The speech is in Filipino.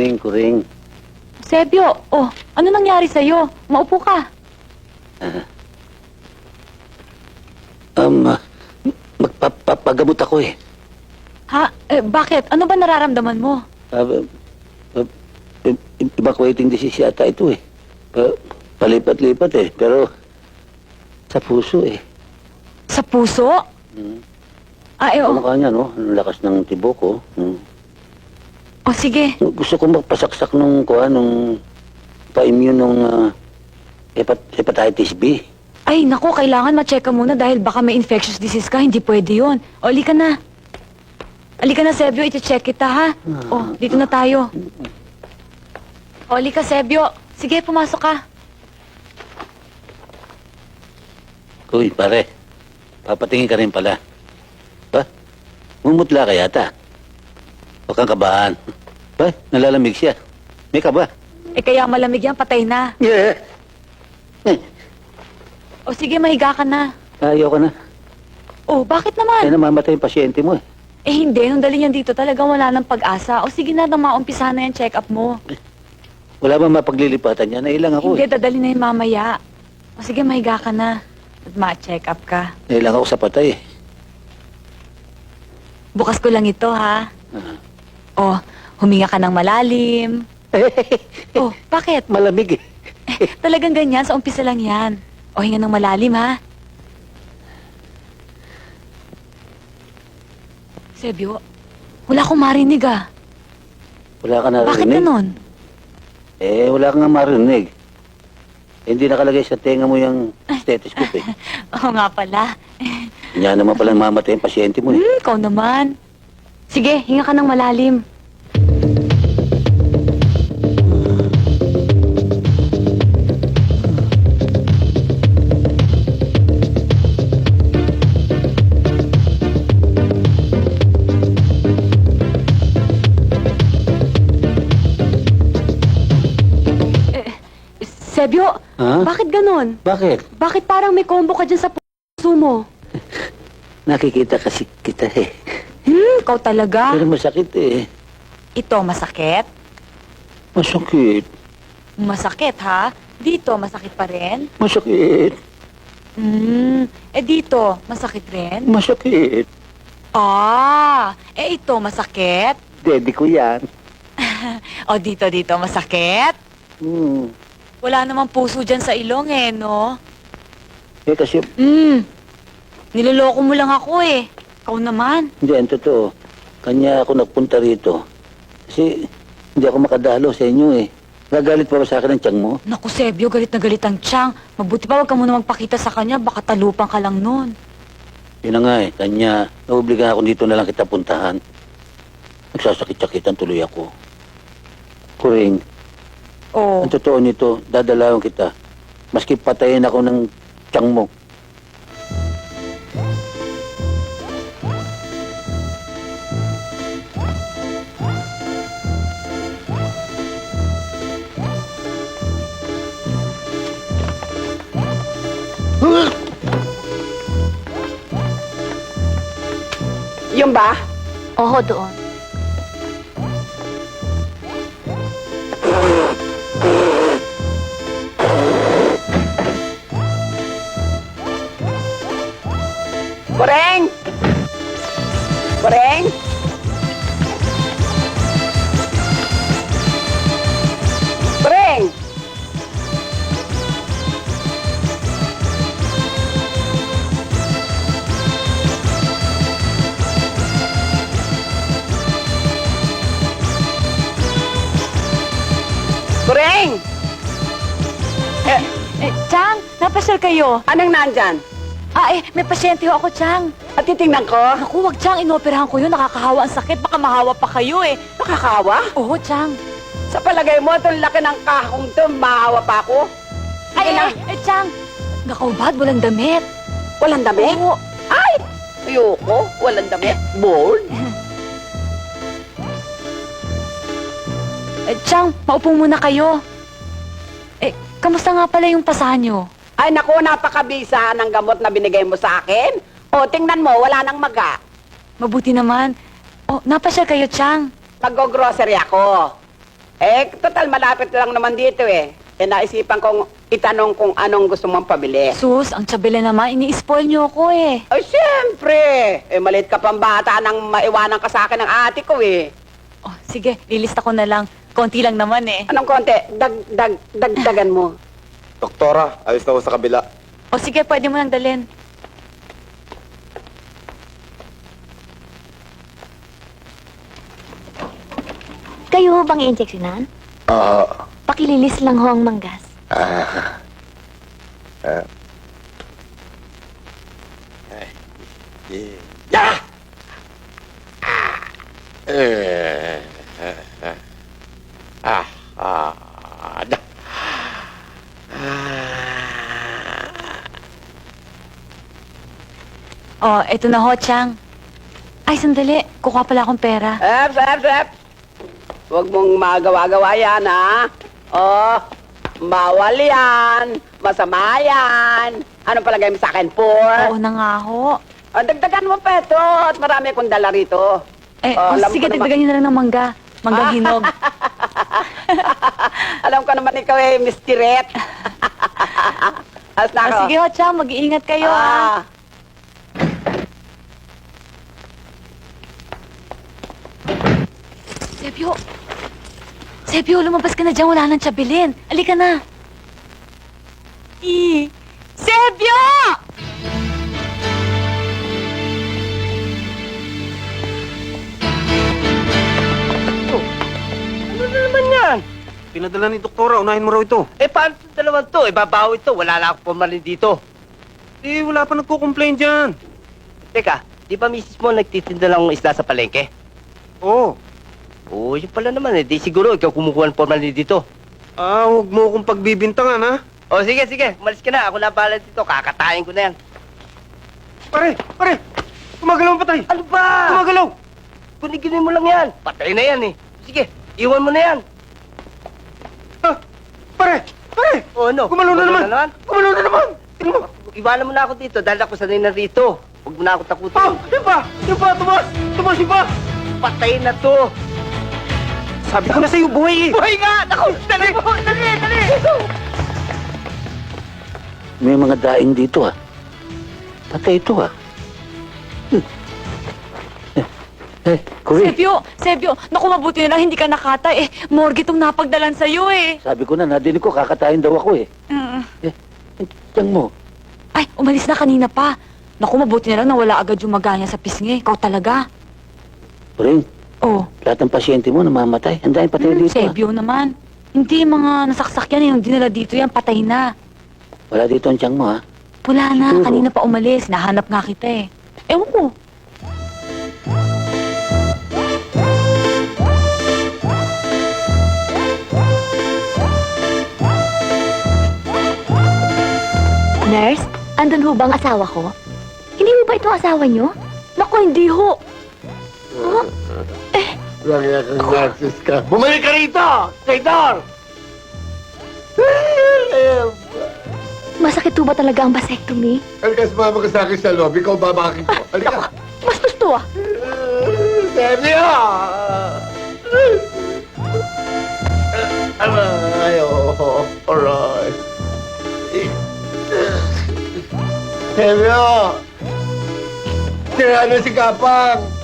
morning, Kuring. Sebio, ano nangyari sa'yo? Maupo ka. Magpapagamot ako eh. Ha? Bakit? Ano ba nararamdaman mo? Evacuating disease yata ito eh. Palipat-lipat eh. Pero sa puso eh. Sa puso? Kamukha niya, no? Ang lakas ng tibok ko. Sige. Gusto ko magpasaksak nung pa-immune nung hepatitis B. Ay, naku, kailangan ma-check ka muna dahil baka may infectious disease ka. Hindi pwede yun. Halika na. Halika na, Sebio. Iti-check kita, ha? Dito na tayo. Halika, Sebio. Sige, pumasok ka. Uy, pare. Papatingin ka rin pala. Ba? Mumutla ka yata. Huwag kang kabahan. Ba? Nalalamig siya. May kaba. Kaya malamig yan, patay na. Yeah. Sige, mahiga ka na. Ayaw ka na. Bakit naman? Namamatay yung pasyente mo eh. Hindi. Nung dali niyan dito, talagang wala ng pag-asa. Sige na, maumpisahan na yung check-up mo. Wala ba mapaglilipatan niya? Nailang ako Hindi, dadali na yung mamaya. Sige, mahiga ka na. At ma-check up ka. Nailang ako sa patay eh. Bukas ko lang ito, ha? Huminga ka ng malalim. Bakit? Malamig eh. Talagang ganyan, sa umpisa lang yan. Hinga ng malalim, ha? Sebio, wala akong marinig, ah. Wala ka narinig? Bakit ganon? Wala kang marinig. Hindi nakalagay sa tenga mo yung stethoscope eh. Oo nga pala. Kanya naman palang mamatay yung pasyente mo eh. Ikaw naman. Sige, hinga ka ng malalim. Sebio, bakit ganon? Bakit? Bakit parang may combo ka dyan sa puso mo? Nakikita kasi kita eh. Ikaw talaga? Pero masakit eh. Ito, masakit? Masakit. Masakit, ha? Dito, masakit pa rin? Masakit. Dito, masakit rin? Masakit. Ito, masakit? Daddy ko yan. Dito, masakit? Wala namang puso dyan sa ilong no? Kasi... Niloloko mo lang ako Ikaw naman. Hindi, ang totoo. Kanya ako nagpunta rito. Kasi hindi ako makadalo sa inyo eh. Nagalit pa ba sa akin ang tiyang mo? Naku, Sebio, galit na galit ang tiyang. Mabuti pa, wag ka muna magpakita sa kanya. Baka talupan ka lang nun. Yun na nga eh. Kanya, naobligahan ako dito na lang kita puntahan. Nagsasakit-sakitan tuloy ako. Kuring, ang totoo nito, dadalawan kita. Maski patayin ako ng tiyang mo. Yung ba? Oo, doon. Boreng! Boreng! Boreng! Boreng! Chang, napasyal kayo. Anong nandyan? May pasyente ho ako, Chang. At titingnan ko. Naku, wag, Chang, inoperahan ko yun. Nakakahawa ang sakit. Baka mahawa pa kayo Nakakawa? Oo, Chang. Sa palagay mo, itong laki ng kahong to, mahawa pa ako? Chang. Nakaubad, walang damit. Walang damit? Oo. Ay! Ayoko, walang damit. Bored? Chang, maupo muna kayo. Kamusta nga pala yung pasahan nyo? Ay naku, napakabisa ng gamot na binigay mo sa akin. Tingnan mo, wala nang maga. Mabuti naman. Napasyal kayo, Chang. Nag-grocery ako. Total, malapit lang naman dito eh. Naisipan kong itanong kung anong gusto mong pabili. Sus, ang tsabela naman. Ini-spoil niyo ako eh. Ay, siyempre. Maliit ka pang bata nang maiwanan ka sa akin ng ate ko eh. Oh, sige, lilista ko na lang. Konti lang naman eh. Anong konti? Dagdagan mo. Doktora, ayos na ako sa kabila. O sige, pwede mo nang dalhin. Kayo ho bang i-injeksyonan? Pakililis lang ho ang manggas. Ya! Da. Oh, eto na ho, Chang. Ay, sandali. Kukuha pala akong pera. Sep. Huwag mong magawa-gawa yan, ha? Oh, bawal yan. Masama yan. Ano palagay mo sa akin, poor? Oo na nga ho. Dagdagan mo, Petro. At marami akong dala rito. Alam Sige, ko naman- dagdagan niyo na lang ng mangga. Mangga hinog. Alam ko naman ikaw eh, mistiret. As na ako. Sige ho, Chang. Mag-iingat kayo, ha? Sebyo! Sebyo, lumabas ka na dyan. Wala nang tsabilin. Alika na. Sebyo! Ano na naman yan? Pinadala ni Doktora, unahin mo raw ito. Paano itong dalawang to? Babawi ito. Wala na akong pumalin dito. Wala pa nagko-complain dyan. Teka, di ba misis mo nagtitinda lang ng isda sa palengke? Oo. Oo, yun pala naman eh. Di siguro ikaw kumukuha ng pumalin dito. Huwag mo akong pagbibintangan, ha? O sige, umalis ka na. Ako na bahala dito. Kakatayin ko na yan. Pare! Gumagalaw ang patay! Ano ba? Gumagalaw! Kuniginin mo lang yan. Patay na yan eh. Sige, iwan mo na yan. Pare! O ano? Gumalaw na naman! Gumalaw na naman! Tingnan mo! Iwanan mo na ako dito dahil ako sanay na rito. Huwag mo na ako takutin. Yung pa! Tumas! Yung pa! Patay na to. Sabi ko na sa'yo, buhay eh! Buhay nga! Naku! Dali! May mga daing dito, ha? Patay ito, ha? Corinne, Sebyo! Naku, mabuti na lang hindi ka nakatay. Morgue itong napagdalan sa'yo eh. sabi ko na, nadinig ko, kakatayin daw ako, eh. Tiyang mo. Ay, umalis na kanina pa. Naku, mabuti na lang nawala agad yung maganya sa pisngi. Ikaw talaga. Corinne, Oh, lahat ng pasyente mo namamatay. Ang dahil patay dito, ha? Sebyo naman. Hindi, mga nasaksak yan. Yung dinala dito yan, patay na. Wala dito ang tiyang mo, ha? Wala na, Siguro. kanina pa umalis. Nahanap nga kita eh. Ewan ko. Nurse, andun ho bang asawa ko? Hindi mo ba ito asawa niyo? Naku, hindi ho. Bumalik ka rito! Traitor! Masakit ho ba talaga ang vasectomy? Halika, sumama ka sa akin sa lobby. Ikaw babakin ko. Halika. Mas gusto ah. Sergio! Alright. Sergio! Sira na si Kapang!